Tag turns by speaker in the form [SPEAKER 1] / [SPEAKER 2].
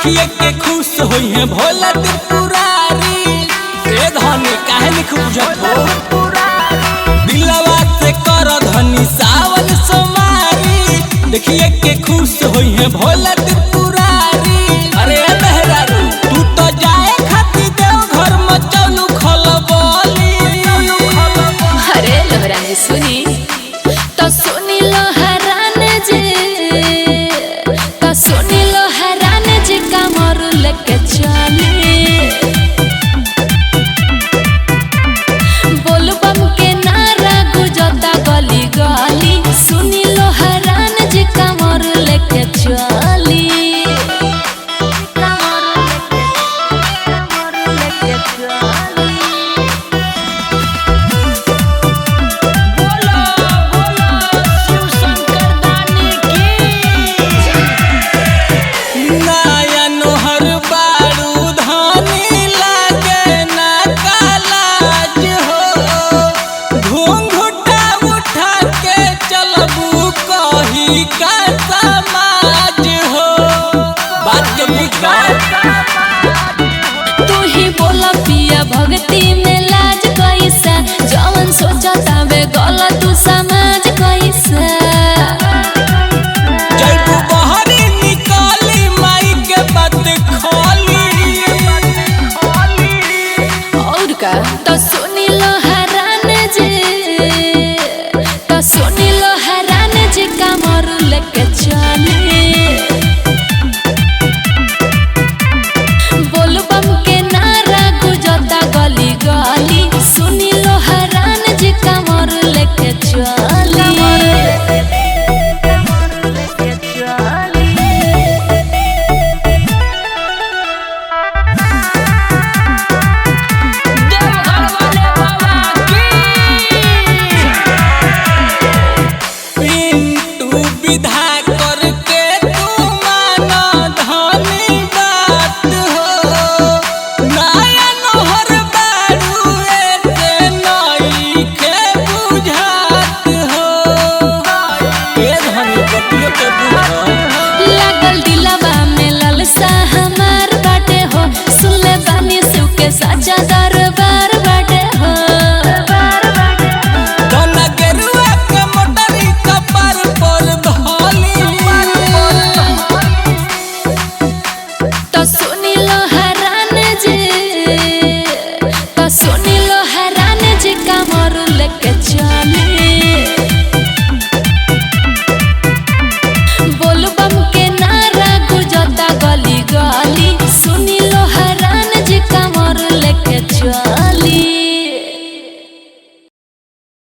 [SPEAKER 1] देखिए के खुश होई है भोला त्रिपुरारी। ए धनी काहे नहीं बुझत हो, दिलवा से कर धनी सावन सोमारी। देखिए के खुश होई है भोला त्रिपुरारी। अरे मेहरारू तू तो जाए खाती देव घर मचौलू खलबली।
[SPEAKER 2] अरे लोहरा ने सुनी तो सुनी लोहरान जी, तो सुनी लोहरान जी कमर लेके चली। बोलबम के नारा गुजता गली गली, सुनी लोहरान जी कमर लेके चली। कमर लेके चली।
[SPEAKER 1] नया नोहर बारू धानी लागे ना कालाज हो। घूंघटा उठा के चलबू कही का समाज हो। बात के बुझा
[SPEAKER 2] तू ही बोला पिया भक्ति में लाज कैसा, जवन सोचा तावे गलत तू